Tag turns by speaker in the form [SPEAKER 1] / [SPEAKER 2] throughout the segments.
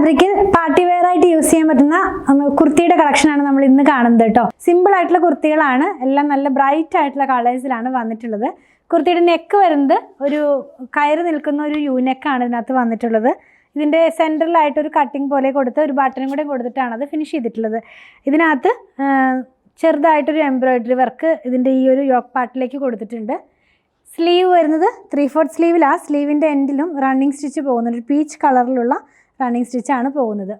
[SPEAKER 1] ഫാബ്രിക്കിൽ party wear ആയിട്ട് use ചെയ്യാൻ പറ്റുന്ന കുർത്തിയുടെ കളക്ഷനാണ് നമ്മൾ ഇന്ന് കാണുന്നത് കേട്ടോ. സിമ്പിൾ ആയിട്ടുള്ള കുർത്തികളാണ്, എല്ലാം നല്ല ബ്രൈറ്റ് ആയിട്ടുള്ള കളേഴ്സിലാണ് വന്നിട്ടുള്ളത്. കുർത്തിയുടെ നെക്ക് വരുന്നത് ഒരു കയറി നിൽക്കുന്ന ഒരു യു നെക്കാണ് ഇതിനകത്ത് വന്നിട്ടുള്ളത്. ഇതിൻ്റെ സെൻറ്ററിലായിട്ട് ഒരു കട്ടിങ് പോലെ കൊടുത്ത് ഒരു ബട്ടനും കൂടെ കൊടുത്തിട്ടാണ് അത് ഫിനിഷ് ചെയ്തിട്ടുള്ളത്. ഇതിനകത്ത് ചെറുതായിട്ടൊരു എംബ്രോയിഡറി വർക്ക് ഇതിൻ്റെ ഈ ഒരു യോക്ക് പാർട്ടിലേക്ക് കൊടുത്തിട്ടുണ്ട്. സ്ലീവ് വരുന്നത് 3/4 സ്ലീവിലാണ്. സ്ലീവിൻ്റെ എൻഡിലും റണ്ണിങ് സ്റ്റിച്ച് പോകുന്നത്, ഒരു പീച്ച് കളറിലുള്ള റണ്ണിങ് സ്റ്റിച്ചാണ് പോകുന്നത്.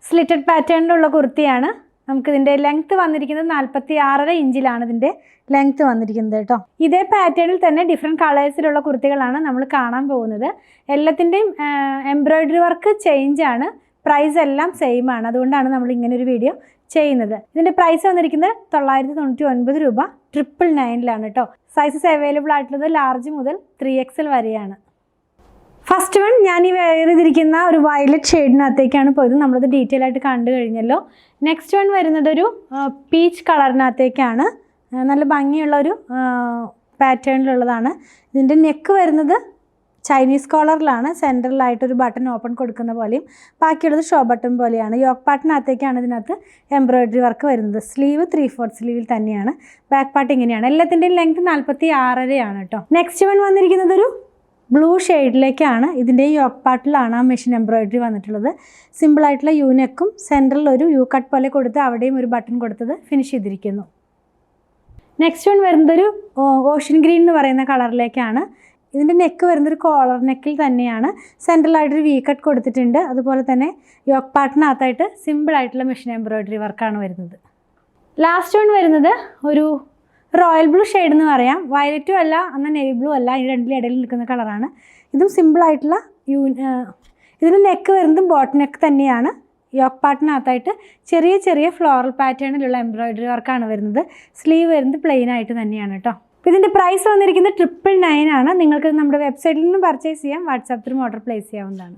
[SPEAKER 1] സ്ലിറ്റഡ് പാറ്റേണിലുള്ള കുർത്തിയാണ്. നമുക്കിതിൻ്റെ ലെങ്ത്ത് വന്നിരിക്കുന്നത് 46.5 ഇഞ്ചിലാണ് ഇതിൻ്റെ ലെങ്ത്ത് വന്നിരിക്കുന്നത് കേട്ടോ. ഇതേ പാറ്റേണിൽ തന്നെ ഡിഫറെൻറ്റ് കളേഴ്സിലുള്ള കുർത്തികളാണ് നമ്മൾ കാണാൻ പോകുന്നത്. എല്ലാത്തിൻ്റെയും എംബ്രോയിഡറി വർക്ക് ചേഞ്ചാണ്, പ്രൈസ് എല്ലാം സെയിം ആണ്. അതുകൊണ്ടാണ് നമ്മൾ ഇങ്ങനെ ഒരു വീഡിയോ ചെയ്യുന്നത്. ഇതിൻ്റെ പ്രൈസ് വന്നിരിക്കുന്നത് 999 രൂപ 999 കേട്ടോ. സൈസസ് അവൈലബിൾ ആയിട്ടുള്ളത് ലാർജ് മുതൽ 3XL വരെയാണ്. ഫസ്റ്റ് വൺ ഞാൻ ഈ വെയർ ചെയ്തിരിക്കുന്ന ഒരു വയലറ്റ് ഷെയ്ഡിനകത്തേക്കാണ് പോയത്. നമ്മളത് ഡീറ്റെയിൽ ആയിട്ട് കണ്ടു കഴിഞ്ഞല്ലോ. നെക്സ്റ്റ് വൺ വരുന്നത് ഒരു പീച്ച് കളറിനകത്തേക്കാണ്. നല്ല ഭംഗിയുള്ള ഒരു പാറ്റേണിലുള്ളതാണ്. ഇതിൻ്റെ നെക്ക് വരുന്നത് ചൈനീസ് കോളറിലാണ്. സെൻറ്ററിലായിട്ടൊരു ബട്ടൺ ഓപ്പൺ കൊടുക്കുന്ന പോലെയും ബാക്കിയുള്ളത് ഷോ ബട്ടൺ പോലെയാണ്. യോക്ക് പാർട്ടിനകത്തേക്കാണ് ഇതിനകത്ത് എംബ്രോയിഡറി വർക്ക് വരുന്നത്. സ്ലീവ് 3/4 സ്ലീവിൽ തന്നെയാണ്. ബാക്ക് പാർട്ട് ഇങ്ങനെയാണ്. എല്ലാത്തിൻ്റെയും ലെങ്ത് 46.5 കേട്ടോ. നെക്സ്റ്റ് വൺ വന്നിരിക്കുന്നത് ഒരു ബ്ലൂ ഷെയ്ഡിലേക്കാണ്. ഇതിൻ്റെ യോക്ക് പാർട്ടിലാണ് ആ മെഷീൻ എംബ്രോയിഡറി വന്നിട്ടുള്ളത്. സിമ്പിളായിട്ടുള്ള യു നെക്കും സെൻറ്ററിൽ ഒരു യു കട്ട് പോലെ കൊടുത്ത് അവിടെയും ഒരു ബട്ടൺ കൊടുത്തത് ഫിനിഷ് ചെയ്തിരിക്കുന്നു. നെക്സ്റ്റ് വൺ വരുന്നതൊരു ഓഷ്യൻ ഗ്രീൻ എന്ന് പറയുന്ന കളറിലേക്കാണ്. ഇതിൻ്റെ നെക്ക് വരുന്നൊരു കോളർ നെക്കിൽ തന്നെയാണ്. സെൻട്രലായിട്ടൊരു വി കട്ട് കൊടുത്തിട്ടുണ്ട്. അതുപോലെ തന്നെ യോക്ക് പാർട്ടിനകത്തായിട്ട് സിമ്പിളായിട്ടുള്ള മെഷീൻ എംബ്രോയിഡറി വർക്കാണ് വരുന്നത്. ലാസ്റ്റ് വൺ വരുന്നത് ഒരു റോയൽ ബ്ലൂ ഷെയ്ഡ് എന്ന് പറയാം. വയലറ്റും അല്ല, എന്നാൽ നേവി ബ്ലൂ അല്ല, ഈ രണ്ടിലും ഇടയിൽ നിൽക്കുന്ന കളറാണ്. ഇതും സിമ്പിളായിട്ടുള്ള ഇതിൻ്റെ നെക്ക് വരുന്നതും ബോട്ട് നെക്ക് തന്നെയാണ്. യോക്ക് പാർട്ടിനകത്തായിട്ട് ചെറിയ ചെറിയ ഫ്ലോറൽ പാറ്റേണിലുള്ള എംബ്രോയിഡറി വർക്കാണ് വരുന്നത്. സ്ലീവ് വരുന്നത് പ്ലെയിൻ ആയിട്ട് തന്നെയാണ് കേട്ടോ. അപ്പോൾ ഇതിൻ്റെ പ്രൈസ് വന്നിരിക്കുന്നത് 999 ആണ്. നിങ്ങൾക്ക് നമ്മുടെ വെബ്സൈറ്റിൽ നിന്ന് പർച്ചേസ് ചെയ്യാം. വാട്സാപ്പ് ത്രൂ ഓർഡർ പ്ലേസ് ചെയ്യാവുന്നതാണ്.